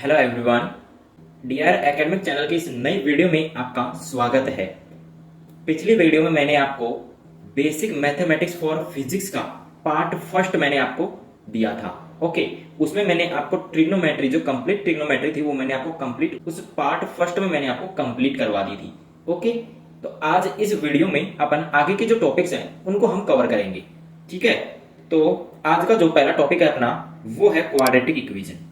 Hello everyone, DR academic channel की इस नई वीडियो में आपका स्वागत है। पिछली वीडियो में मैंने आपको बेसिक मैथमेटिक्स फॉर फिजिक्स का पार्ट फर्स्ट मैंने आपको दिया था। ओके, उसमें मैंने आपको ट्रिग्नोमेट्री, जो कंप्लीट ट्रिग्नोमेट्री थी वो मैंने आपको कंप्लीट उस पार्ट फर्स्ट में मैंने आपको कंप्लीट करवा दी थी। ओके, तो आज इस वीडियो में अपन आगे के जो टॉपिक्स हैं उनको हम कवर करेंगे। ठीक है, तो आज का जो पहला टॉपिक है अपना वो है क्वाड्रेटिक इक्वेशन।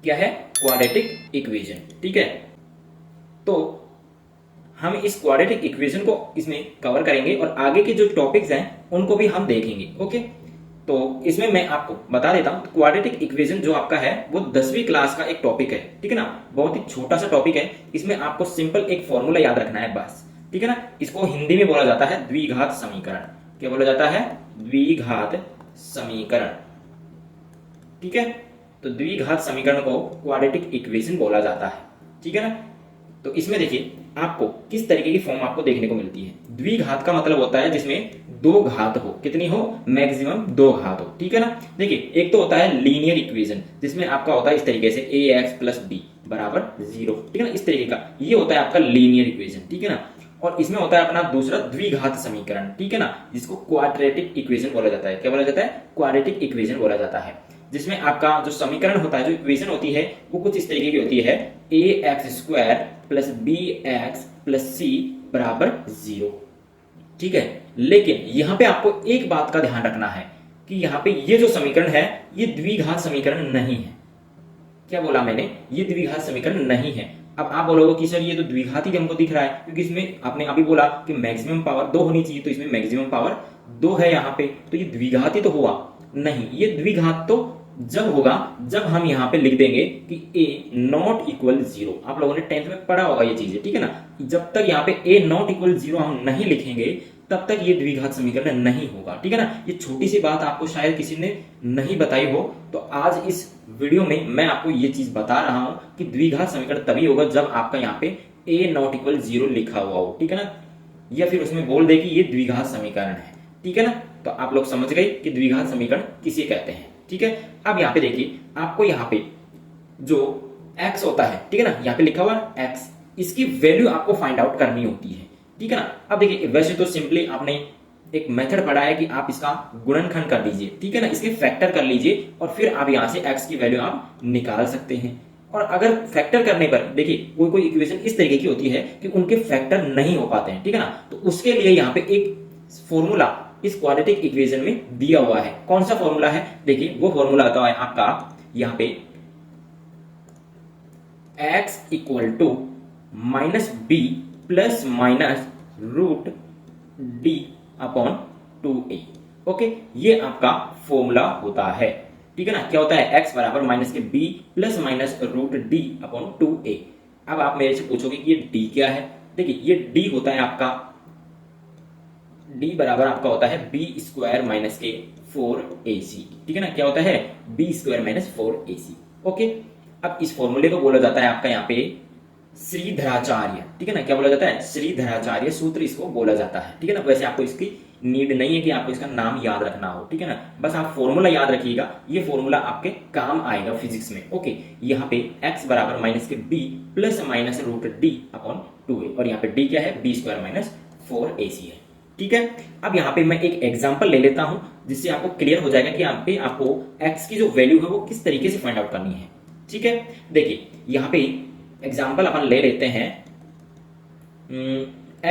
क्या है? Quadratic equation. ठीक है, तो हम इस क्वाड्रेटिक इक्वेशन को इसमें कवर करेंगे और आगे के जो टॉपिक्स हैं उनको भी हम देखेंगे। ओके, तो इसमें मैं आपको बता देता हूं, क्वाड्रेटिक इक्वेशन जो आपका है वो 10वीं क्लास का एक टॉपिक है। ठीक है ना, बहुत ही छोटा सा टॉपिक है। इसमें आपको सिंपल एक फॉर्मूला याद रखना है बस। ठीक है ना, इसको हिंदी में बोला जाता है द्विघात समीकरण। क्या बोला जाता है? द्विघात समीकरण। ठीक है, तो द्विघात समीकरण को क्वाड्रेटिक इक्वेशन बोला जाता है। ठीक है ना, तो इसमें देखिए आपको किस तरीके की फॉर्म आपको देखने को मिलती है। द्विघात का मतलब होता है जिसमें दो घात हो। कितनी हो? मैक्सिमम दो घात हो। ठीक है ना, देखिए एक तो होता है लीनियर इक्वेशन, जिसमें आपका होता है इस तरीके से ax प्लस बी बराबर 0। ठीक है ना, इस तरीके का ये होता है आपका लीनियर इक्वेशन। ठीक है ना, और इसमें होता है अपना दूसरा द्विघात समीकरण। ठीक है ना, जिसको क्वाड्रेटिक इक्वेशन बोला जाता है। क्या बोला जाता है? क्वाड्रेटिक इक्वेशन बोला जाता है, जिसमें आपका जो समीकरण होता है, जो इक्वेशन होती है वो कुछ इस तरीके की होती है, ax² plus bx plus c बराबर 0। ठीक है, लेकिन यहां पे आपको एक बात का ध्यान रखना है कि यहां पे ये जो समीकरण है ये द्विघात समीकरण नहीं है। क्या बोला मैंने? ये द्विघात समीकरण नहीं है। अब आप बोलोगे कि सर ये तो द्विघात ही हमको दिख रहा है, क्योंकि इसमें आपने अभी बोला कि मैक्सिमम पावर 2 होनी चाहिए, तो इसमें मैक्सिमम पावर 2 है यहाँ पे, तो ये द्विघात ही तो हुआ। नहीं, ये द्विघात तो जब होगा जब हम यहाँ पे लिख देंगे कि a नॉट इक्वल 0। आप लोगों ने 10th में पढ़ा होगा ये चीजें। ठीक है ना, जब तक यहाँ पे a नॉट इक्वल 0 हम नहीं लिखेंगे तब तक ये द्विघात समीकरण नहीं होगा। ठीक है ना, ये छोटी सी बात आपको शायद किसी ने नहीं बताई हो, तो आज इस वीडियो में मैं आपको ये चीज बता रहा हूं कि द्विघात समीकरण तभी होगा जब आपका यहाँ पे a नॉट इक्वल 0 लिखा हुआ हो। ठीक है ना, या फिर उसमें बोल दे कि ये द्विघात समीकरण है। ठीक है ना, तो आप लोग समझ गए कि द्विघात समीकरण किसे कहते हैं। ठीक है, अब यहाँ पे देखिए आपको यहाँ पे जो x होता है, ठीक है ना, यहाँ पे लिखा हुआ x, इसकी वैल्यू आपको फाइंड आउट करनी होती है। ठीक है ना, अब देखिए वैसे तो सिंपली आपने एक मेथड पढ़ा है कि आप इसका गुणनखंड कर दीजिए। ठीक है ना, इसके फैक्टर कर लीजिए और फिर आप यहाँ से x की वैल्यू आप निकाल सकते हैं। और अगर फैक्टर करने पर देखिए कोई कोई इक्वेशन इस तरीके की होती है कि उनके फैक्टर नहीं हो पाते हैं। ठीक है ना, तो उसके लिए यहाँ पे एक फॉर्मूला इस क्वाड्रेटिक इक्वेशन में दिया हुआ है। कौन सा फॉर्मूला है? देखिए वो फॉर्मूला आता है आपका यहाँ पे x equal to minus B plus minus root D upon 2a। Okay, ये आपका फॉर्मूला होता है। ठीक है ना, क्या होता है? x बराबर माइनस के b plus minus root D upon 2a। अब आप मेरे से पूछोगे कि ये d क्या है? देखिए ये d होता है आपका, d बराबर आपका होता है b² माइनस के 4ac। ठीक है ना, क्या होता है? b² minus 4ac। ओके, अब इस फॉर्मूले को बोला जाता है आपका यहाँ पे श्रीधराचार्य। ठीक है ना, क्या बोला जाता है? श्रीधराचार्य सूत्र इसको बोला जाता है। ठीक है ना, वैसे आपको इसकी नीड नहीं है कि आपको इसका नाम याद रखना हो। ठीक है ना, बस आप फॉर्मूला याद रखिएगा, ये फॉर्मूला आपके काम आएगा फिजिक्स में। ओके, यहाँ पे x बराबर माइनस के b plus minus root D upon 2a, और यहाँ पे d क्या है? b² माइनस 4ac है। ठीक है, अब यहाँ पे मैं एक एग्जांपल ले लेता हूं जिससे आपको क्लियर हो जाएगा कि यहाँ पे आपको x की जो वैल्यू है वो किस तरीके से फाइंड आउट करनी है। ठीक है, देखिए यहाँ पे एग्जांपल अपन ले लेते हैं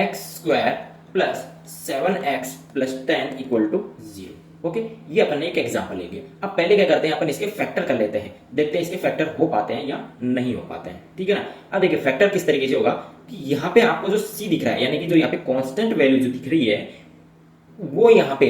x² plus 7x plus 10 equal to 0। Okay, ये अपन ने एक एग्जांपल ले लिया। अब पहले क्या करते हैं, अपन इसके फैक्टर कर लेते हैं, देखते हैं इसके फैक्टर हो पाते हैं या नहीं हो पाते हैं। ठीक है ना, अब देखिए फैक्टर किस तरीके से होगा कि यहाँ पे आपको जो c दिख रहा है, यानी कि जो यहाँ पे कांस्टेंट वैल्यू जो दिख रही है वो यहाँ पे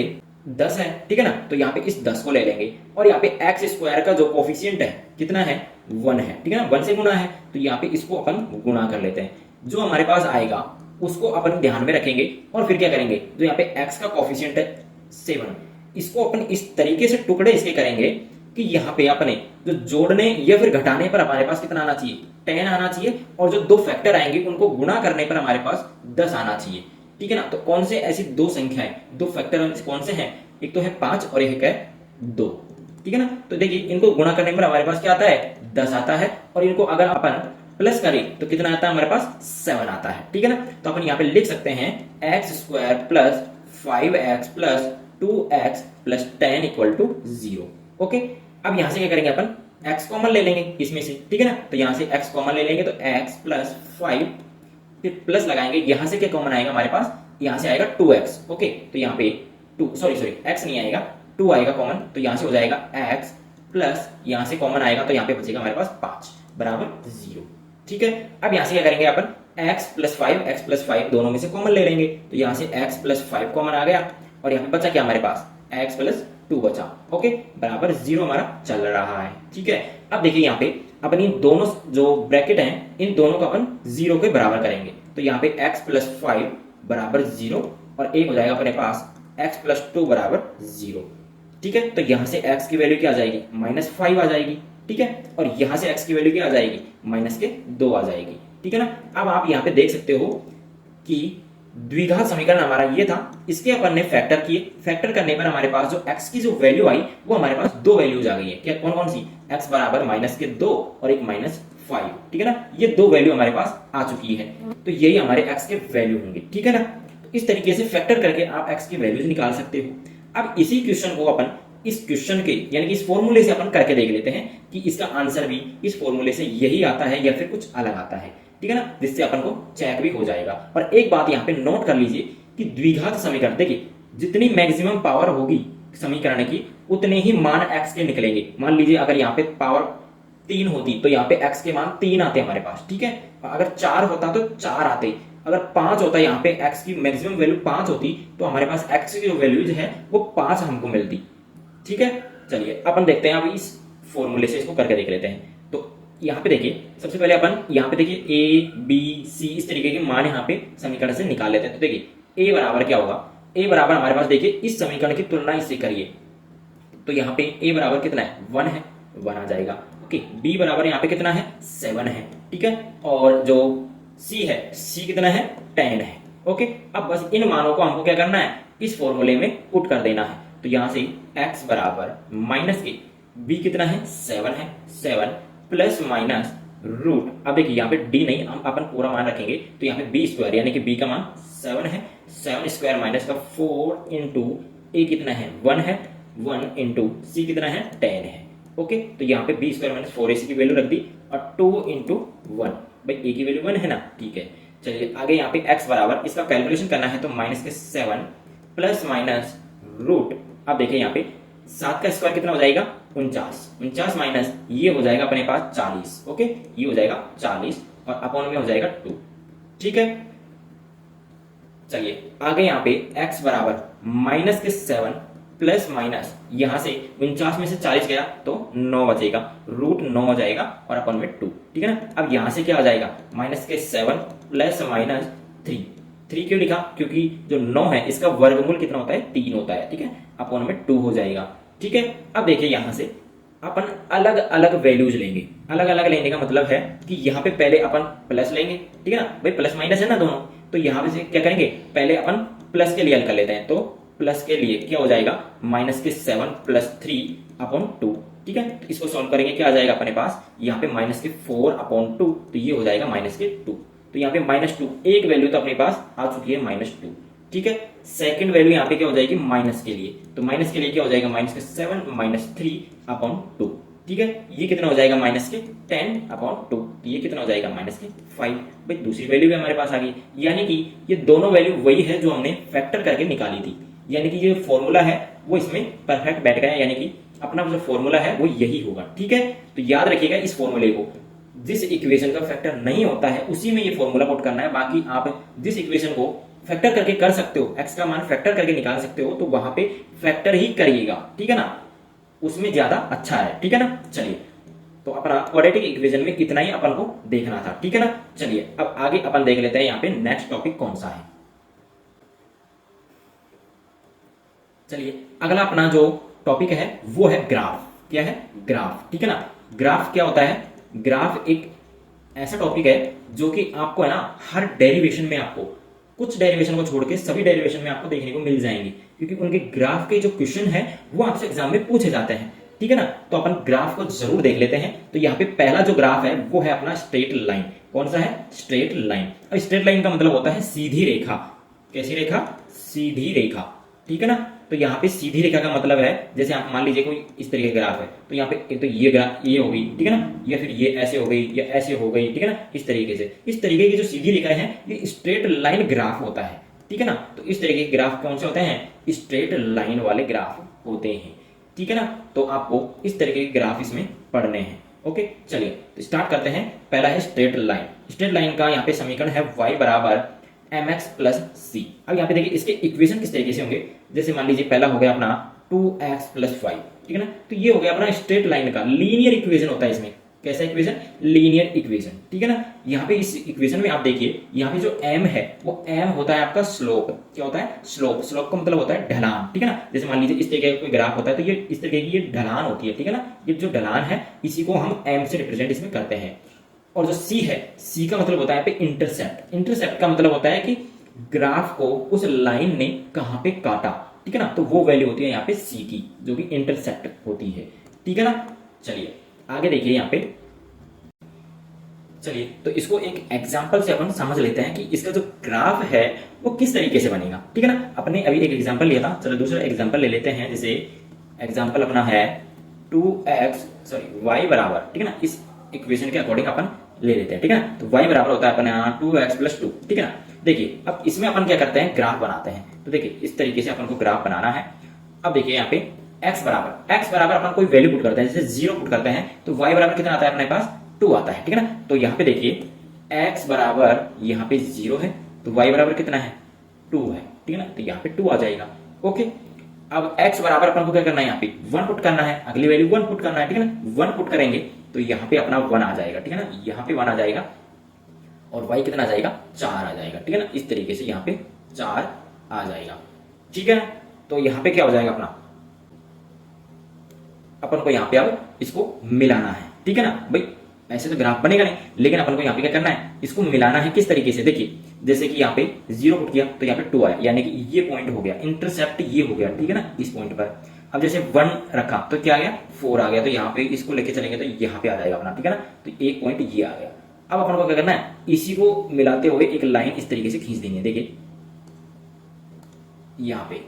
10 है। ठीक है ना, तो यहाँ पे इस 10 को ले लेंगे और यहाँ पे x² का जो कोफिशिएंट है कितना है? 1 है। ठीक है ना, 1 से गुणा है, तो यहाँ पे इसको अपन गुणा कर लेते हैं। जो हमारे पास आएगा उसको अपन ध्यान में रखेंगे और फिर क्या करेंगे, जो यहाँ पे x का कोफिशिएंट है 7, इसको अपन इस तरीके से टुकड़े इसके करेंगे कि यहाँ पे अपने जो जोड़ने या फिर घटाने पर हमारे पास कितना आना चाहिए? 10 आना चाहिए, और जो दो फैक्टर आएंगे उनको गुणा करने पर हमारे पास 10 आना चाहिए। ठीक है ना, तो कौन से ऐसी दो संख्याएं, दो फैक्टर कौन से हैं? एक तो है 5 और एक है 2। ठीक है ना। तो देखिए इनको गुणा करने पर हमारे पास क्या आता है, 10 आता है, और इनको अगर अपन प्लस करें तो कितना आता है हमारे पास, 7 आता है, ठीक है ना। तो अपन यहाँ पे लिख सकते हैं x square plus 5x plus 2x plus 10 equal to 0। Okay, अब यहाँ से क्या करेंगे अपन, x कॉमन ले लेंगे इसमें से, ठीक है ना। तो यहाँ से x कॉमन ले लेंगे तो x प्लस 5, फिर प्लस लगाएंगे, यहाँ से क्या कॉमन आएगा हमारे पास, यहाँ से आएगा 2x। ओके, तो यहाँ पे 2 सॉरी x नहीं आएगा, 2 आएगा कॉमन, तो यहाँ से हो जाएगा x प्लस यहाँ से कॉमन आएगा तो यहाँ पे बचेगा हमारे पास 5 बराबर 0, ठीक है। अब यहाँ से क्या करेंगे अपन, x प्लस 5 दोनों में से कॉमन ले लेंगे, तो यहाँ से x प्लस 5 कॉमन आ गया, और यहाँ पे बचा क्या हमारे पास, x प्लस 2 बचा। ओके, बराबर 0 हमारा चल रहा है, ठीक है। अब देखिए यहाँ पे अपन इन दोनों जो ब्रैकेट हैं इन दोनों को अपन 0 के बराबर करेंगे, तो यहाँ पे x प्लस 5 बराबर 0, और एक हो जाएगा अपने पास x प्लस 2 बराबर 0, ठीक है। तो यहाँ से x की वैल्यू क्या आ जाएगी, -5 आ जाएगी, ठीक है, और यहाँ से x की वैल्यू क्या आ जाएगी, -2 आ जाएगी, ठीक है ना। अब आप यहाँ पे देख सकते हो कि द्विघात समीकरण हमारा ये था, इसके अपन ने फैक्टर किए, फैक्टर करने पर हमारे पास जो x की जो वैल्यू आई वो हमारे पास दो वैल्यूज आ गई है, क्या कौन कौन सी, x बराबर -2 और एक -5, ठीक है ना। ये दो वैल्यू हमारे पास आ चुकी है, तो यही हमारे x के वैल्यू होंगे, ठीक है ना। तो इस तरीके से फैक्टर करके आप x की वैल्यूज निकाल सकते हो। अब इसी क्वेश्चन को अपन इस क्वेश्चन के यानी कि इस फॉर्मूले से अपन करके देख लेते हैं कि इसका आंसर भी इस फॉर्मूले से यही आता है या फिर कुछ अलग आता है, ठीक है ना, जिससे अपन को चेक भी हो जाएगा। और एक बात यहाँ पे नोट कर लीजिए कि द्विघात समीकरण, देखिए जितनी मैक्सिमम पावर होगी समीकरण की उतने ही मान x के निकलेंगे। मान लीजिए अगर यहाँ पे पावर 3 होती तो यहाँ पे x के मान 3 आते हमारे पास, ठीक है। अगर 4 होता तो 4 आते, अगर 5 होता यहाँ पे x की मैक्सिमम वैल्यू 5 होती तो हमारे पास x की जो वैल्यूज है वो 5 हमको मिलती, ठीक है। चलिए अपन देखते हैं, अब इस फॉर्मूले से इसको करके देख लेते हैं। तो यहाँ पे देखिए सबसे पहले अपन यहाँ पे देखिए a b c इस तरीके के मान यहाँ पे समीकरण से निकाल लेते हैं। तो देखिए a बराबर क्या होगा, a बराबर हमारे पास देखिए इस समीकरण की तुलना इससे करिए, तो यहाँ पे a बराबर कितना है, 1 है, 1 आ जाएगा। ओके, b बराबर यहाँ पे कितना है, 7 है, ठीक है, और जो c है, c कितना है, 10 है। ओके, अब बस इन मानों को हमको क्या करना है, इस फॉर्मूले में पुट कर देना है। तो यहाँ से x बराबर -a, b कितना है, 7 है, 7 प्लस माइनस रूट, अब देखिए यहाँ पे d नहीं, हम अपन पूरा मान रखेंगे, तो यहाँ पे b स्क्वायर यानी कि b का मान 7 है, 7 स्क्वायर माइनस का 4 इंटू a कितना है, 1 है, 1 इंटू c कितना है, 10 है। ओके, तो यहाँ पे b स्क्वायर माइनस 4ac की वैल्यू रख दी, और 2 इंटू 1, भाई a की वैल्यू 1 है ना, ठीक है। चलिए आगे यहाँ पे x बराबर, इसका कैलकुलेशन करना है तो -7 प्लस माइनस रूट, अब देखिए यहाँ पे 7 का स्क्वायर कितना हो जाएगा, 49 माइनस ये हो जाएगा अपने पास 40। ओके, ये हो जाएगा 40 और अपॉन में हो जाएगा 2, ठीक है। चलिए आगे यहाँ पे x बराबर -7 प्लस माइनस यहाँ से 49 में से 40 गया तो 9 बचेगा, रूट 9 हो जाएगा और अपन में 2, ठीक है ना। अब यहाँ से क्या आ जाएगा, -7 प्लस माइनस 3 क्यों लिखा, क्योंकि जो 9 है इसका वर्गमूल कितना होता है, 3 होता है, ठीक है, अपॉन में 2 हो जाएगा, ठीक है। अब देखिए यहाँ से अपन अलग अलग वैल्यूज लेंगे, अलग अलग लेने का मतलब है कि यहाँ पे पहले अपन प्लस लेंगे, ठीक है ना, भाई प्लस माइनस है ना दोनों, तो यहाँ पे से क्या करेंगे, पहले अपन प्लस के लिए हल कर लेते हैं। तो प्लस के लिए क्या हो जाएगा, -7 प्लस 3 अपॉन 2, ठीक है। तो इसको सॉल्व करेंगे, क्या आ जाएगा अपने पास, यहाँ पे -4 अपॉन 2, तो ये हो जाएगा -2, तो यहाँ पे -2 एक वैल्यू तो अपने पास आ चुकी है -2, ठीक है। सेकंड वैल्यू यहाँ पे क्या हो जाएगी, माइनस के लिए, तो माइनस के लिए क्या हो जाएगा, -7 -3 अपॉन 2, ठीक है। ये कितना हो जाएगा, -10 अपॉन 2, तो ये कितना हो जाएगा, -5। भाई दूसरी वैल्यू भी हमारे पास आ गई, यानी कि ये दोनों वैल्यू वही है जो हमने फैक्टर करके निकाली थी, यानी कि ये फॉर्मूला है वो इसमें परफेक्ट बैठ गया, यानी कि अपना जो फॉर्मूला है वो यही होगा, ठीक है। तो याद रखिएगा इस फॉर्मूले को, जिस इक्वेशन का फैक्टर नहीं होता है उसी में ये फॉर्मूला पुट करना है, बाकी आप जिस इक्वेशन को फैक्टर करके कर सकते हो, x का मान फैक्टर करके निकाल सकते हो, तो वहां पे फैक्टर ही करिएगा, ठीक है ना, उसमें ज्यादा अच्छा है, ठीक है ना। चलिए तो अपना क्वाड्रेटिक इक्वेशन में इतना ही अपन को देखना था, ठीक है ना। चलिए अब आगे अपन देख लेते हैं यहाँ पे नेक्स्ट टॉपिक कौन सा है। चलिए अगला अपना जो टॉपिक है वो है ग्राफ। क्या है, ग्राफ, ठीक है ना। ग्राफ क्या होता है, ग्राफ एक ऐसा टॉपिक है जो कि आपको है ना हर डेरिवेशन में, आपको कुछ डेरिवेशन को छोड़ के सभी डेरिवेशन में आपको देखने को मिल जाएंगे, क्योंकि उनके ग्राफ के जो क्वेश्चन है वो आपसे एग्जाम में पूछे जाते हैं। ठीक है ना। तो अपन ग्राफ को जरूर देख लेते हैं। तो यहाँ पे पहला जो ग्राफ है वो है अपना स्ट्रेट लाइन। कौन सा है? Straight line. और स्ट्रेट लाइन का मतलब होता है सीधी रेखा। कैसी रेखा? सीधी रेखा, ठीक है ना। तो यहाँ पे सीधी रेखा का मतलब है, जैसे आप मान लीजिए कोई इस तरीके का ग्राफ है, तो यहाँ पे एक तो ये ग्राफ ये हो गई, ठीक है ना, या फिर ये ऐसे हो गई या ऐसे हो गई, ठीक है ना। इस तरीके से, इस तरीके की जो सीधी रेखाएं हैं ये स्ट्रेट लाइन ग्राफ होता है, ठीक है ना। तो इस तरीके के ग्राफ कौन से होते हैं? स्ट्रेट लाइन वाले ग्राफ होते हैं, ठीक है ना। तो आपको इस तरीके के ग्राफ इसमें पढ़ने हैं। ओके, चलिए तो स्टार्ट करते हैं। पहला है स्ट्रेट लाइन। स्ट्रेट लाइन का यहाँ पे समीकरण है y बराबर mx प्लस सी। अब यहाँ पे देखिए इसके इक्वेशन किस तरीके से होंगे। जैसे मान लीजिए पहला हो गया अपना 2x प्लस 5, ठीक है ना। तो ये हो गया अपना स्ट्रेट लाइन का लीनियर इक्वेशन होता है इसमें। कैसा इक्वेशन? लीनियर इक्वेशन, ठीक है ना। यहाँ पे इस इक्वेशन में आप देखिए, यहाँ पे जो m है वो m होता है आपका स्लोप। क्या होता है? स्लोप। स्लोप का मतलब होता है ढलान, ठीक है ना। जैसे मान लीजिए इस तरीके का कोई ग्राफ होता है तो ये इस तरीके की ये ढलान होती है, ठीक है ना। ये जो ढलान है इसी को हम m से रिप्रेजेंट इसमें करते हैं। और जो c है, c का मतलब होता है यहाँ पे इंटरसेप्ट। इंटरसेप्ट का मतलब होता है कि ग्राफ को उस लाइन ने कहां पे काटा, ठीक है ना। तो वो वैल्यू होती है यहाँ पे c की, जो कि इंटरसेप्ट होती है, ठीक है ना। चलिए आगे देखिए यहाँ पे। चलिए तो इसको एक एग्जांपल से अपन समझ लेते हैं कि इसका जो ग्राफ है वो किस तरीके से बनेगा, ठीक है ना। अपने अभी एक एग्जांपल लिया था, चलो दूसरा एग्जांपल ले लेते हैं। जैसे एग्जांपल अपना है 2x y बराबर, ठीक है ना। इस इक्वेशन के अकॉर्डिंग अपन ले लेते हैं, ठीक है ना। तो y बराबर होता है अपने यहाँ 2x प्लस 2, ठीक है ना। देखिए अब इसमें अपन क्या करते हैं? ग्राफ बनाते हैं। तो देखिए इस तरीके से अपन को ग्राफ बनाना है। अब देखिए यहाँ पे x बराबर अपन कोई वैल्यू पुट करते हैं, जैसे 0 पुट करते हैं तो y बराबर कितना आता है अपने पास? 2 आता है, ठीक है ना। तो यहाँ पे देखिए x बराबर यहाँ पे 0 है तो y बराबर कितना है? 2 है, ठीक है ना। तो यहाँ पे 2 आ जाएगा। ओके, अब x बराबर अपन को क्या करना है? यहाँ पे 1 पुट करना है, अगली वैल्यू 1 पुट करना है, ठीक है ना। 1 पुट करेंगे तो यहाँ पे अपना 1 आ जाएगा, ठीक है ना। यहाँ पे 1 आ जाएगा और y कितना आ जाएगा? 4 आ जाएगा, ठीक है ना। इस तरीके से यहाँ पे 4 आ जाएगा, ठीक है। तो यहाँ पे क्या हो जाएगा अपना? अपन को यहाँ पे अब इसको मिलाना है, ठीक है ना। भाई ऐसे तो ग्राफ बनेगा नहीं, लेकिन अपन को यहाँ पे क्या करना है? इसको मिलाना है। किस तरीके से? देखिए जैसे कि यहाँ पे 0 पुट किया तो यहाँ पे 2 आया, यानी कि ये पॉइंट हो गया, इंटरसेप्ट ये हो गया, ठीक है ना, इस पॉइंट पर। अब जैसे 1 रखा तो क्या आ गया? 4 आ गया। तो यहाँ पे इसको लेके चलेंगे तो यहाँ पे आ जाएगा अपना, ठीक है ना। तो एक पॉइंट ये आ गया। अब अपन को क्या करना है? इसी को मिलाते हुए एक लाइन इस तरीके से खींच देंगे। देखिए यहाँ पे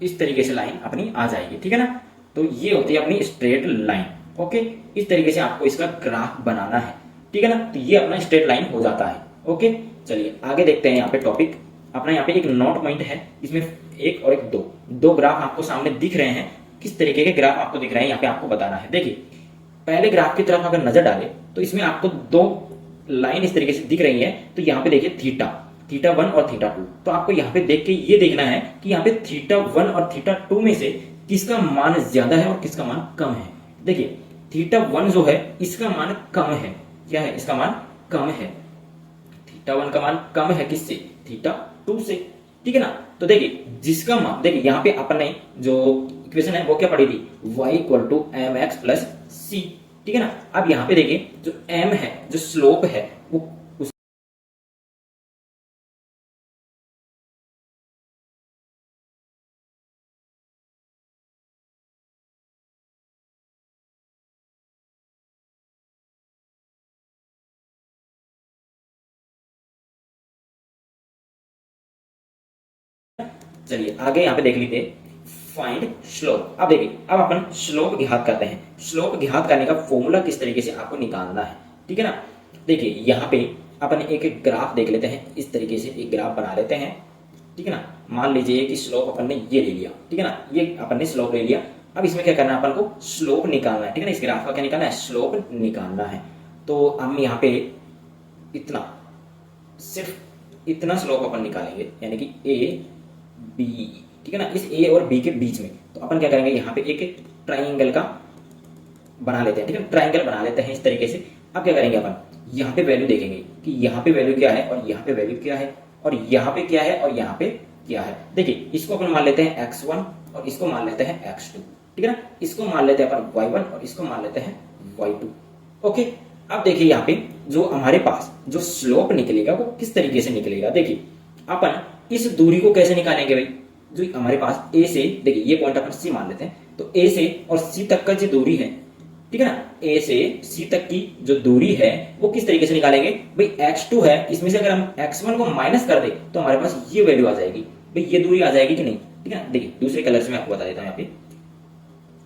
इस तरीके से लाइन अपनी आ जाएगी, ठीक है ना। तो ये होती है अपनी स्ट्रेट लाइन। ओके, इस तरीके से आपको इसका ग्राफ बनाना है, ठीक है ना। तो ये अपना स्ट्रेट लाइन हो जाता है। ओके, चलिए आगे देखते हैं। यहाँ पे टॉपिक अपना यहाँ पे एक नोट पॉइंट है, इसमें एक और एक दो ग्राफ आपको सामने दिख रहे हैं। किस तरीके के ग्राफ आपको दिख रहे हैं यहाँ पे आपको बताना है। देखिए पहले ग्राफ की तरफ अगर नजर डाले तो इसमें आपको 2 लाइन इस तरीके से दिख रही है। तो यहाँ पे देखिए थीटा 1 और थीटा 2। तो आपको यहाँ पे देख के ये देखना है कि यहाँ पे थीटा 1 और थीटा 2 में से किसका मान ज्यादा है और किसका मान कम है। देखिए थीटा 1 जो है इसका मान कम है। क्या है? इसका मान कम है। थीटा 1 का मान कम है किससे? थीटा 2 से, ठीक है ना। तो देखिए जिसका मान, देखिए यहाँ पे अपन ने जो इक्वेशन है वो क्या पढ़ी थी? y equal to M X plus C, ठीक है ना। अब यहाँ पे देखिए जो m है, जो स्लोप है वो चलिए आगे यहाँ पे देख लीजिए फाइंड स्लोप। अब देखिए अब अपन स्लोप ज्ञात करते हैं। स्लोप ज्ञात करने का फॉर्मूला किस तरीके से आपको निकालना है, ठीक है ना। देखिए यहाँ पे अपन एक ग्राफ देख लेते हैं। इस तरीके से एक ग्राफ बना लेते हैं, ठीक है ना। मान लीजिए कि स्लोप अपन ने ये ले लिया, ठीक है ना, ये अपन ने स्लोप ले लिया। अब इसमें क्या करना है? अपन को स्लोप निकालना है, ठीक है ना। इस ग्राफ का क्या निकालना है? स्लोप निकालना है। तो हम यहाँ पे इतना, सिर्फ इतना स्लोप अपन निकालेंगे, यानी कि ए बी, ठीक है ना। इस ए और बी के बीच में तो अपन क्या करेंगे? यहाँ पे एक ट्राइंगल का बना लेते हैं, ठीक है। ट्राइंगल बना लेते हैं इस तरीके से। अब क्या करेंगे? अपन यहाँ पे वैल्यू देखेंगे कि यहाँ पे वैल्यू क्या है और यहाँ पे वैल्यू क्या है और यहाँ पे क्या है और यहाँ पे क्या है। देखिए इसको अपन मान लेते हैं x1 और इसको मान लेते हैं x2, ठीक है ना। इसको मान लेते हैं अपन y1 और इसको मान लेते हैं y2। ओके, अब देखिए यहाँ पे जो हमारे पास जो स्लोप निकलेगा वो किस तरीके से निकलेगा। देखिए अपन इस दूरी को कैसे निकालेंगे भाई? जो हमारे पास ए से, देखिए ये पॉइंट अपन सी मान लेते हैं, तो ए से और सी तक का जो दूरी है, ठीक है ना, ए से सी तक की जो दूरी है वो किस तरीके से निकालेंगे भाई, x2 है, इसमें से अगर हम x1 को माइनस कर दे तो हमारे पास ये वैल्यू आ जाएगी भाई, ये दूरी आ जाएगी कि नहीं, ठीक है ना। देखिए दूसरे कलर से मैं आपको बता देता हूं, यहाँ पे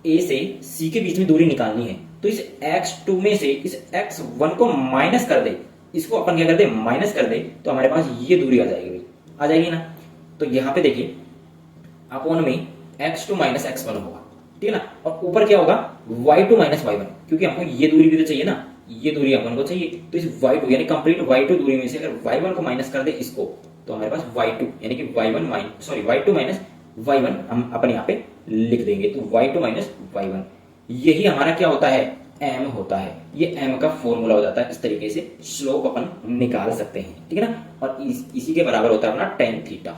ए से सी के बीच में दूरी निकालनी है, तो इस x2 में से इस x1 को माइनस कर दे, इसको अपन क्या कर दे, माइनस कर दे, तो हमारे पास ये दूरी आ जाएगी भाई, आ जाएगी ना। तो यहाँ पे देखिए अपोन में x2 माइनस x1 होगा, ठीक है ना, और ऊपर क्या होगा y2 माइनस y1, क्योंकि हमको ये दूरी भी तो चाहिए ना, ये दूरी अपन को चाहिए, तो इस y2 यानी कंप्लीट y2 दूरी में से अगर y1 को माइनस कर दे इसको, तो हमारे पास y2 यानी कि y2 माइनस y1 हम अपन यहाँ पे लिख देंगे, तो y2 माइनस y1 यही हमारा क्या होता है, m होता है। ये m का फॉर्मूला हो जाता है, इस तरीके से स्लोप अपन निकाल सकते हैं, ठीक है ना। और इसी के बराबर होता है अपना tan थीटा,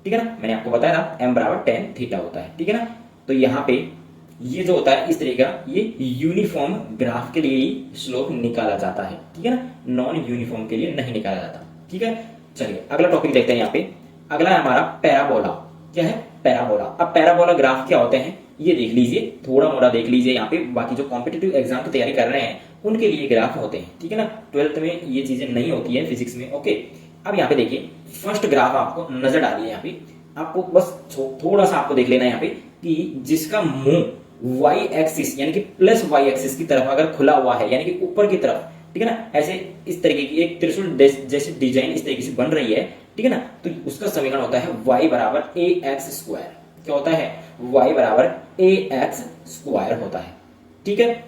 ठीक है ना, मैंने आपको बताया था m बराबर tan थीटा होता है, ठीक है ना। तो यहाँ पे ये जो होता है इस तरीके का, ये यूनिफॉर्म ग्राफ के लिए ही स्लोप निकाला जाता है, ठीक है ना, नॉन यूनिफॉर्म के लिए नहीं निकाला जाता, ठीक है। चलिए अगला टॉपिक देखते हैं। यहाँ पे अगला है हमारा पैराबोला। क्या है, पैराबोला। अब पैराबोला ग्राफ क्या होते हैं ये देख लीजिए, थोड़ा मोड़ा देख लीजिए। यहाँ पे बाकी जो कॉम्पिटिटिव एग्जाम की तैयारी कर रहे हैं उनके लिए ग्राफ होते हैं, ठीक है ना, 12th में ये चीजें नहीं होती है फिजिक्स में, ओके। अब यहाँ पे देखिए फर्स्ट ग्राफ आपको नजर आ रही है, यहाँ पे आपको बस थोड़ा सा आपको देख लेना है यहाँ पे कि जिसका मुंह y एक्सिस यानी कि प्लस y एक्सिस की तरफ अगर खुला हुआ है, यानी कि ऊपर की तरफ, ठीक है ना, ऐसे इस तरीके की एक त्रिशूल जैसे डिजाइन इस तरीके से बन रही है, ठीक है ना, तो उसका समीकरण होता है y बराबर ए एक्स स्क्वायर। क्या होता है, y बराबर ए एक्स स्क्वायर होता है, ठीक है।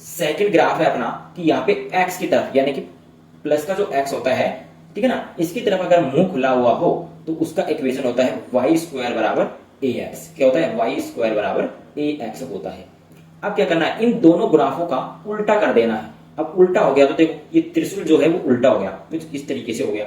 सेकंड ग्राफ है अपना कि यहाँ पे x की तरफ यानी कि प्लस का जो x होता है, ठीक है ना, इसकी तरफ अगर मुंह खुला हुआ हो तो उसका इक्वेशन होता है y स्क्वायर बराबर ए एक्स। क्या होता है, y स्क्वायर बराबर ए एक्स होता है। अब क्या करना है, इन दोनों ग्राफों का उल्टा कर देना है। अब उल्टा हो गया तो देखो ये त्रिशूल जो है वो उल्टा हो गया, तो इस तरीके से हो गया,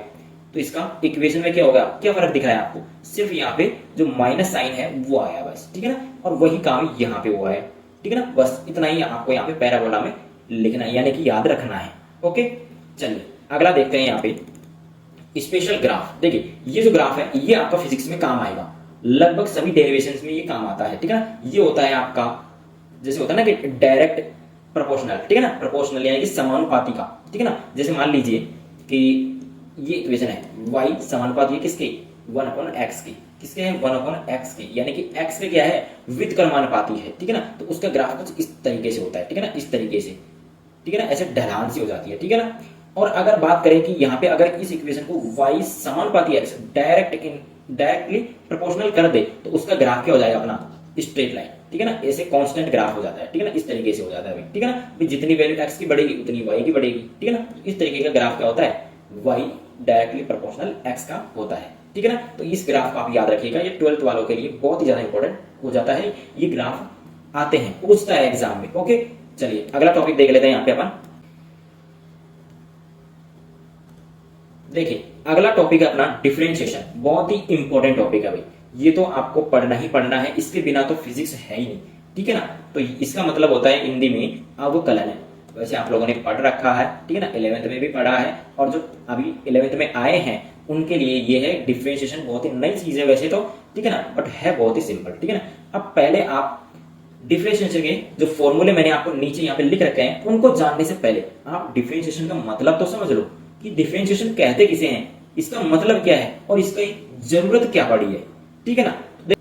तो इसका इक्वेशन में क्या होगा, क्या फर्क दिख रहा है आपको, सिर्फ यहाँ पे जो माइनस साइन है वो आया बस, ठीक है ना, और वही काम यहाँ पे हुआ है, ठीक है ना। बस इतना ही आपको यहाँ पे पैराबोला में लिखना है, यानी कि याद रखना है, ओके। चलिए अगला देखते हैं। यहाँ पे स्पेशल ग्राफ। देखिए ये जो ग्राफ है ये आपका फिजिक्स में काम आएगा, लगभग सभी डेरिवेशंस में ये काम आता है, ठीक है ना। ये होता है आपका जैसे होता है ना कि डायरेक्ट प्रोपोर्शनल, ठीक है ना, प्रोपोर्शनल यानी कि समानुपाती का, ठीक है ना। जैसे मान लीजिए कि ये इक्वेशन है y समानुपाती है किसके, 1/x की, किसके है 1/x की, यानी कि x के क्या है, व्युत्क्रमानुपाती है, ठीक है ना। तो उसका ग्राफ कुछ इस तरीके से होता है, ठीक है ना, इस तरीके से, ठीक है ना, ऐसे ढलान सी हो जाती है, ठीक है ना। और अगर बात करें कि यहाँ पे अगर इस इक्वेशन को y समानुपाती x डायरेक्टली प्रोपोर्शनल कर दे तो उसका ग्राफ क्या हो जाएगा अपना, स्ट्रेट लाइन, ठीक है ना, ऐसे कांस्टेंट ग्राफ हो जाता है, ठीक है ना, इस तरीके से हो जाता है, ठीक है ना। जितनी वैल्यू x की बढ़ेगी उतनी y की बढ़ेगी, ठीक है ना। इस तरीके का ग्राफ क्या होता है, y डायरेक्टली प्रोपोर्शनल x का होता है, ठीक है ना। तो इस ग्राफ को आप याद रखिएगा, ये 12th वालों के लिए बहुत ही ज्यादा इंपॉर्टेंट हो जाता है, ये ग्राफ आते हैं, पूछता है एग्जाम में, ओके। चलिए अगला टॉपिक देख लेते हैं यहाँ पे अपन। देखिए अगला टॉपिक है अपना डिफरेंशिएशन, बहुत ही इंपॉर्टेंट टॉपिक है भाई, ये तो आपको पढ़ना ही पढ़ना है, इसके बिना तो फिजिक्स है ही नहीं, ठीक है ना। तो इसका मतलब होता है हिंदी में अवकलन है। वैसे आप लोगों ने पढ़ रखा है, ठीक है ना, 11th में भी पढ़ा है, और जो अभी 11th में आए हैं उनके लिए ये है डिफरेंशिएशन, बहुत ही नई चीज है वैसे तो, ठीक है ना, बट है बहुत ही सिंपल, ठीक है ना। अब पहले आप डिफरेंशिएशन के जो फॉर्मूले मैंने आपको नीचे यहाँ पे लिख रखे हैं उनको जानने से पहले आप डिफरेंशिएशन का मतलब तो समझ लो कि डिफरेंशिएशन कहते किसे हैं, इसका मतलब क्या है और इसकी जरूरत क्या पड़ी है, ठीक है ना।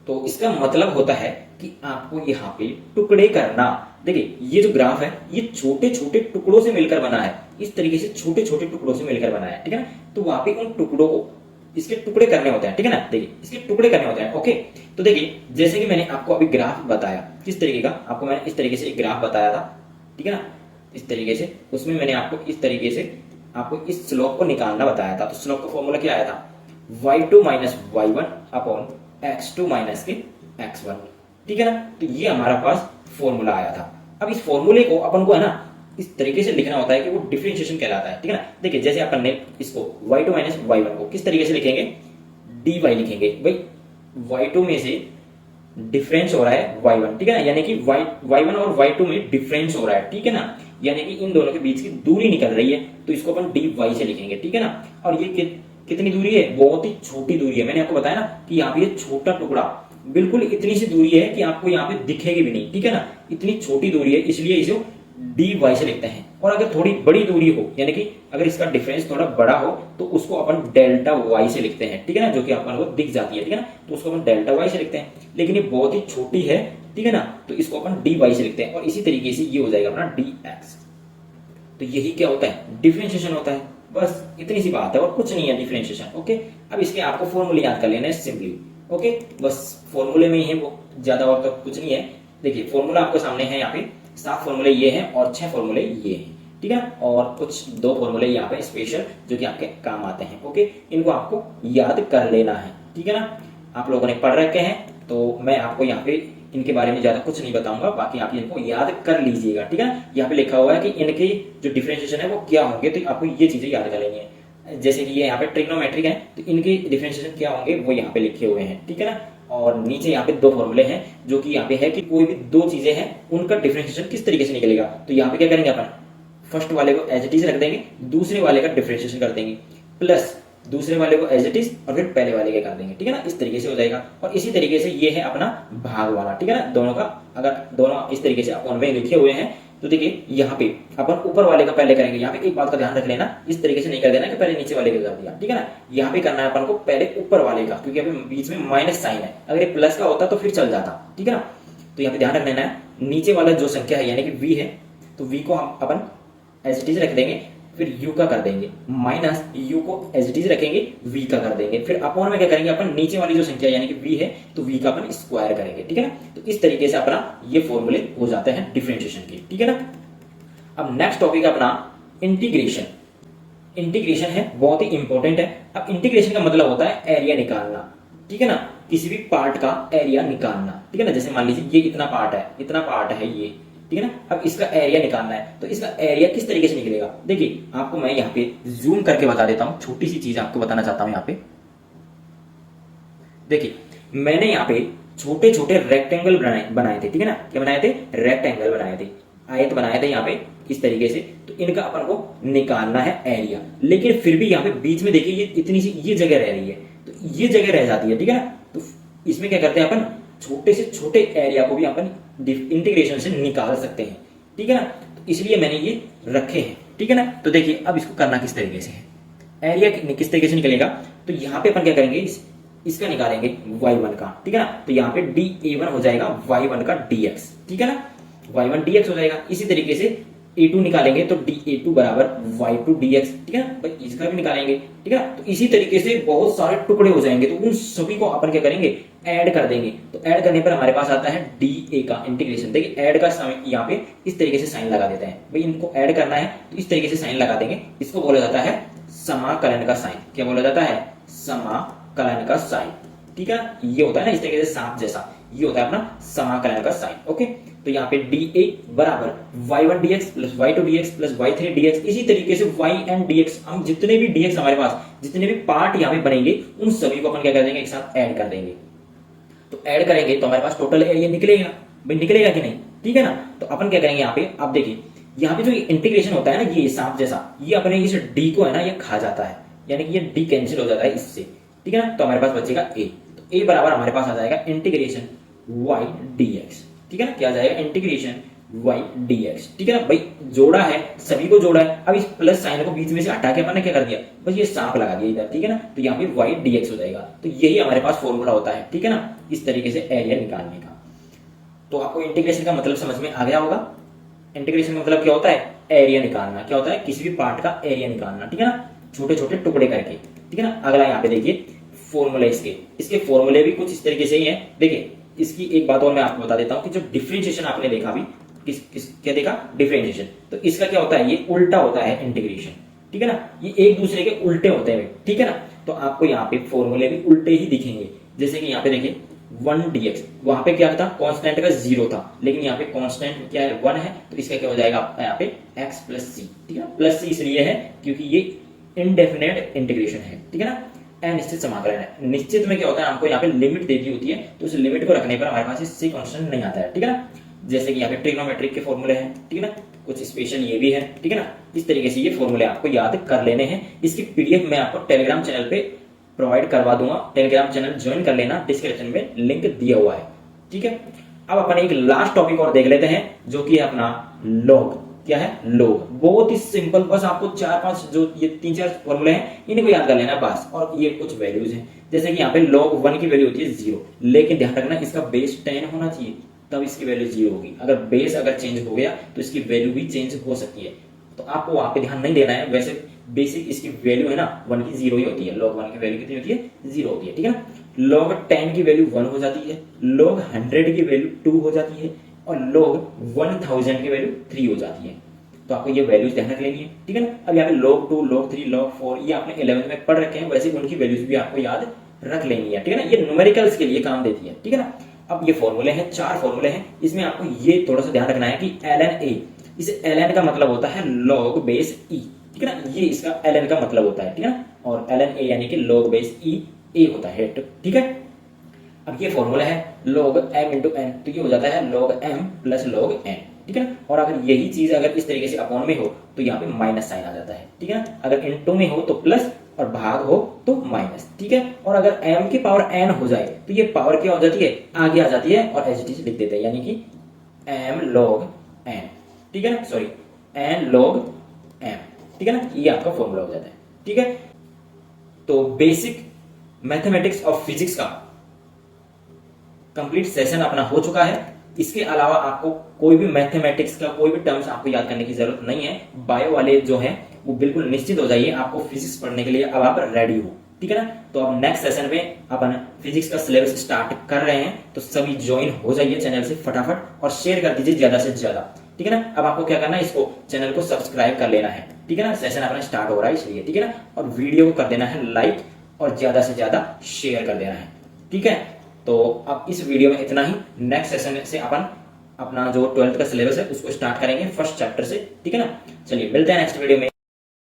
तो इसका मतलब होता है कि आपको यहाँ पे टुकड़े करना। देखिए ये जो ग्राफ है ये छोटे छोटे टुकड़ों से मिलकर बना है, इस तरीके से छोटे छोटे टुकड़ों से मिलकर बना है, ठीक है ना। तो वहां पे उन टुकड़ों को इसके टुकड़े करने होते हैं, ठीक है ना। देखिए इसके टुकड़े करने होते हैं, ओके। तो देखिए जैसे कि मैंने आपको अभी ग्राफ बताया, किस तरीके का आपको मैंने इस तरीके से एक ग्राफ बताया था, ठीक है ना, इस तरीके से, उसमें मैंने आपको इस तरीके से आपको इस स्लोप को निकालना बताया था। तो स्लोप का फॉर्मूला क्या आया था, y2 minus y1 upon x2 minus के x1, ठीक है ना। तो ये हमारा पास फॉर्मूला आया था। अब इस फॉर्मूले को अपन को है ना इस तरीके से लिखना होता है कि वो डिफरेंशिएशन कहलाता है, ठीक है ना। देखिए जैसे अपन ने इसको y2 माइनस y1 को किस तरीके से लिखेंगे, dy लिखेंगे भाई, y2 में से डिफरेंस हो रहा है y1, ठीक है ना, यानी कि y1 और y2 में डिफरेंस हो रहा है, ठीक है ना, यानी कि इन दोनों के बीच की दूरी निकल रही है, तो इसको अपन dy से लिखेंगे, ठीक है ना। और ये कितनी दूरी है, बहुत ही छोटी दूरी है। मैंने आपको बताया ना कि यहाँ पे ये छोटा टुकड़ा बिल्कुल इतनी सी दूरी है कि आपको यहाँ पे दिखेगी भी नहीं, ठीक है ना, इतनी छोटी दूरी है, इसलिए इसे डी वाई से लिखते हैं। और अगर थोड़ी बड़ी दूरी हो, यानी कि अगर इसका डिफरेंस थोड़ा बड़ा हो, तो उसको अपन डेल्टा वाई से लिखते हैं, ठीक है ना, जो कि अपन को दिख जाती है, ठीक है ना, तो उसको अपन डेल्टा वाई से लिखते हैं। लेकिन ये बहुत ही छोटी है, ठीक है ना, तो इसको अपन डी वाई से लिखते हैं। और इसी तरीके से ये हो जाएगा अपना डी एक्स। तो यही क्या होता है, डिफरेंशिएशन होता है। बस इतनी सी बात है और कुछ नहीं है डिफरेंशिएशन। ओके, अब इसके आपको फॉर्मूले याद कर लेना है सिंपली। ओके, बस फॉर्मूले में ही है वो, ज्यादा और तो कुछ नहीं है। देखिए फॉर्मूला आपको सामने है, यहाँ पे 7 फॉर्मूले ये हैं और 6 फॉर्मूले ये हैं, ठीक है, और कुछ 2 फॉर्मूले यहाँ पे स्पेशल जो कि आपके काम आते हैं। ओके, इनको आपको याद कर लेना है, ठीक है ना। आप लोगों ने पढ़ रखे हैं, तो मैं आपको यहाँ पे इनके बारे में ज्यादा कुछ नहीं बताऊंगा, बाकी आप इनको याद कर लीजिएगा, ठीक है ना। यहाँ पे लिखा हुआ है कि इनके जो डिफरेंशिएशन है वो क्या होंगे, तो आपको ये चीजें याद कर लेनी है। जैसे कि ये यहाँ पे ट्रिग्नोमेट्रिक है, तो इनके डिफरेंशिएशन क्या होंगे वो यहाँ पे लिखे हुए हैं, ठीक है ना। और नीचे यहाँ पे 2 फॉर्मूले हैं, जो कि यहाँ पे है कि कोई भी 2 चीजें हैं उनका डिफरेंशिएशन किस तरीके से निकलेगा। तो यहाँ पे क्या करेंगे अपन, फर्स्ट वाले को एज इट इज रख देंगे, दूसरे वाले का डिफरेंशिएशन कर देंगे, प्लस दूसरे वाले को एज इट इज और फिर पहले वाले के कर देंगे, ठीक है ना, इस तरीके से हो जाएगा। और इसी तरीके से ये है अपना भाग वाला, ठीक है ना, दोनों का अगर दोनों इस तरीके से अपन में लिखे हुए हैं, तो देखिए यहाँ पे अपन ऊपर वाले का पहले करेंगे। यहाँ पे एक बात का ध्यान रख लेना, इस तरीके से नहीं कर देना कि पहले नीचे वाले का कर दिया, ठीक है ना। यहाँ पे करना है अपन को पहले ऊपर वाले का, क्योंकि अभी बीच में माइनस साइन है, अगर ये प्लस का होता तो फिर चल जाता, ठीक है ना। तो यहाँ पे ध्यान रख लेना है, नीचे वाला जो संख्या है यानी कि v है, तो v को हम अपन एज इट इज रख देंगे, फिर u का कर देंगे, माइनस u को एज इट इज रखेंगे, v का कर देंगे, फिर अपॉन में क्या करेंगे अपन, नीचे वाली जो संख्या यानी कि v है तो v का अपन स्क्वायर करेंगे, ठीक है ना। तो इस तरीके से अपना ये फॉर्मूले हो जाते हैं डिफरेंशिएशन के, ठीक है ना। अब नेक्स्ट टॉपिक अपना इंटीग्रेशन। इंटीग्रेशन है, बहुत ही इंपॉर्टेंट है। अब इंटीग्रेशन का मतलब होता है एरिया निकालना, ठीक है ना, किसी भी पार्ट का एरिया निकालना, ठीक है ना। जैसे मान लीजिए ये इतना पार्ट है ये, ठीक है ना। अब इसका एरिया निकालना है, तो इसका एरिया किस तरीके से निकलेगा, देखिए आपको मैं यहाँ पे जूम करके बता देता हूँ, छोटी सी चीज आपको बताना चाहता हूँ। यहाँ पे देखिए मैंने यहाँ पे छोटे छोटे रेक्टेंगल बनाए थे, ठीक है ना, क्या बनाए थे, रेक्टेंगल बनाए थे, आयत बनाए थे यहाँ पे इस तरीके से। तो इनका अपन को निकालना है एरिया, लेकिन फिर भी यहाँ पे बीच में देखिए ये इतनी सी ये जगह रह रही है, तो ये जगह रह जाती है, ठीक है ना। तो इसमें क्या करते हैं अपन, छोटे से छोटे एरिया को भी अपन इंटीग्रेशन से निकाल सकते हैं, ठीक है ना। तो इसलिए मैंने ये रखे हैं, ठीक है ना। तो देखिए अब इसको करना किस तरीके से है, एरिया किस तरीके से निकलेगा, तो यहाँ पे अपन क्या करेंगे, इसका निकालेंगे y1 का, ठीक है ना। तो यहाँ पे dA1 हो जाएगा y1 का dx, ठीक है ना, y1 dx हो जाएगा। इसी तरीके से a2 निकालेंगे तो dA2 बराबर y2 dx, ठीक है ना, भाई इसका भी निकालेंगे, ठीक है ना। तो इसी तरीके से बहुत सारे टुकड़े हो जाएंगे, तो उन सभी को अपन क्या करेंगे, ऐड कर देंगे। तो ऐड करने पर हमारे पास आता है dA का इंटीग्रेशन। देखिए ऐड का यहाँ पे इस तरीके से साइन लगा देते हैं, भाई इनको ऐड करना है तो इस तरीके से साइन लगा देंगे। इसको बोला जाता है समाकलन का साइन। क्या बोला जाता है, समाकलन का साइन, ठीक है। ये होता है ना इस तरीके से सांप जैसा, ये होता है अपना समाकलन का साइन। ओके, तो यहाँ पे dA बराबर y1 dx plus y2 dx plus y3 dx, इसी तरीके से yn dx, हम जितने भी dx हमारे पास जितने भी पार्ट यहाँ पे बनेंगे उन सभी को अपन क्या कर देंगे, एक साथ ऐड कर देंगे। तो ऐड करेंगे तो हमारे पास टोटल एरिया निकलेगा, भाई निकलेगा कि नहीं, ठीक है ना। तो अपन क्या करेंगे यहाँ पे, आप देखिए यहाँ पे जो इंटीग्रेशन होता है ना ये सांप जैसा, ये अपने इस d को है ना ये खा जाता है, यानी कि ये d कैंसिल हो जाता है इससे, ठीक है ना। तो हमारे पास बचेगा a, तो a बराबर हमारे पास आ जाएगा इंटीग्रेशन y dx, ठीक है ना, क्या आ जाएगा, इंटीग्रेशन y dx, ठीक है ना। भाई जोड़ा है, सभी को जोड़ा है। अब इस प्लस साइन को बीच में से हटा के अपन ने क्या कर दिया, बस ये सांप लगा दिया इधर, ठीक है ना। तो यहाँ पे y dx हो जाएगा। तो यही हमारे पास फॉर्मूला होता है, ठीक है ना, इस तरीके से एरिया निकालने का। तो आपको इंटीग्रेशन का मतलब समझ में आ गया होगा। इंटीग्रेशन का मतलब क्या होता है, एरिया निकालना, क्या होता है, किसी भी पार्ट का एरिया निकालना, ठीक है ना, छोटे छोटे टुकड़े करके, ठीक है ना। अगला यहाँ पे देखिए फॉर्मूले, इसके फॉर्मूले भी कुछ इस तरीके से ही है। देखिए इसकी एक बात और मैं आपको बता देता हूँ कि जो डिफरेंशिएशन आपने देखा अभी, किस क्या देखा, डिफरेंशिएशन, तो इसका क्या होता है, ये उल्टा होता है इंटीग्रेशन, ठीक है ना, ये एक दूसरे के उल्टे होते हैं, ठीक है ना। तो आपको यहाँ पे फॉर्मूले भी उल्टे ही दिखेंगे। जैसे कि यहाँ पे देखिए 1 dx, वहां पे क्या था, कांस्टेंट का 0 था, लेकिन यहाँ पे कांस्टेंट क्या है, 1 है, तो इसका क्या हो जाएगा यहाँ पे x प्लस सी, ठीक है। प्लस सी इसलिए है क्योंकि ये इनडेफिनेट इंटीग्रेशन है, ठीक है ना, अनिश्चित समाकलन है। निश्चित में क्या होता है, हमको यहाँ पे लिमिट दे दी होती है, तो उस लिमिट को रखने पर हमारे पास सी कांस्टेंट नहीं आता है, ठीक है ना। जैसे कि यहाँ पे ट्रिग्नोमेट्रिक के फॉर्मूले हैं, ठीक है ना, कुछ स्पेशल ये भी है, ठीक है ना। इस तरीके से ये फॉर्मूले आपको याद कर लेने हैं। इसकी पीडीएफ मैं आपको टेलीग्राम चैनल पे प्रोवाइड करवा दूंगा, टेलीग्राम चैनल ज्वाइन कर लेना, डिस्क्रिप्शन में लिंक दिया हुआ है, ठीक है। अब अपन एक लास्ट टॉपिक और देख लेते हैं जो कि है अपना लॉग। क्या है? लॉग। बहुत ही सिंपल, बस आपको 4-5 जो ये 3-4 फॉर्मूले हैं इन्हीं को याद कर लेना बस, और ये कुछ वैल्यूज हैं। जैसे कि यहाँ पे log 1 की वैल्यू होती है 0, लेकिन ध्यान रखना इसका बेस 10 होना चाहिए, तब इसकी वैल्यू 0 होगी। अगर बेस अगर चेंज हो गया तो इसकी वैल्यू भी चेंज हो सकती है, तो आपको वहां पे ध्यान नहीं देना है। वैसे बेसिक इसकी वैल्यू है ना 1 की 0 ही होती है, log 1 की वैल्यू कितनी होती है? 0 होती है, ठीक है ना। log 10 की वैल्यू 1 हो जाती है, log 100 की वैल्यू 2 हो जाती है, और log 1000 की वैल्यू 3 हो जाती है। तो आपको ये वैल्यूज ध्यान रख लेनी है, ठीक है ना। अब यहाँ पे log 2, log 3, log 4 ये आपने 11th में पढ़ रखे हैं, वैसे उनकी वैल्यूज भी आपको याद रख लेनी है, ठीक है ना। ये न्यूमेरिकल्स के लिए काम देती है, ठीक है ना। अब ये फॉर्मूले हैं, 4 फॉर्मूले हैं, इसमें आपको ये थोड़ा सा ध्यान रखना है कि ln a, इस ln का मतलब होता है log बेस e, ठीक है ना। ये इसका ln का मतलब होता है, ठीक है ना। और ln a यानी कि log बेस e a होता है, ठीक है। अब ये फॉर्मूला है log m इंटू n, तो ये हो जाता है log m plus log n, ठीक है ना। और अगर यही चीज अगर इस तरीके से अपॉन में हो तो यहाँ पे माइनस साइन आ जाता है, ठीक है ना। अगर इंटू में हो तो प्लस और भाग हो तो माइनस, ठीक है। और अगर m की पावर n हो जाए तो ये पावर क्या हो जाती है? आगे आ जाती है, और एज इट इज लिख देते हैं, यानी कि m log n, ठीक है ना, सॉरी n log m, ठीक है ना। ये आपका फॉर्मूला हो जाता है, ठीक है। तो बेसिक मैथमेटिक्स ऑफ फिजिक्स का कंप्लीट सेशन अपना हो चुका है। इसके अलावा आपको कोई भी मैथमेटिक्स का कोई भी टर्म्स आपको याद करने की जरूरत नहीं है। बायो वाले जो हैं वो बिल्कुल निश्चित हो जाइए, आपको फिजिक्स पढ़ने के लिए अब आप रेडी हो, ठीक है ना। तो अब नेक्स्ट सेशन में अपन फिजिक्स का सिलेबस स्टार्ट कर रहे हैं, तो सभी ज्वाइन हो जाइए चैनल से फटाफट, और शेयर कर दीजिए ज्यादा से ज्यादा, ठीक है ना। अब आपको क्या करना है, इसको चैनल को सब्सक्राइब कर लेना है, ठीक है ना। सेशन अपना स्टार्ट हो रहा है इसलिए, ठीक है ना। और वीडियो को कर देना है लाइक, और ज्यादा से ज्यादा शेयर कर देना है, ठीक है। तो अब इस वीडियो में इतना ही। नेक्स्ट सेशन से अपन अपना जो 12th का सिलेबस है उसको स्टार्ट करेंगे फर्स्ट चैप्टर से, ठीक है ना। चलिए मिलते हैं नेक्स्ट वीडियो में।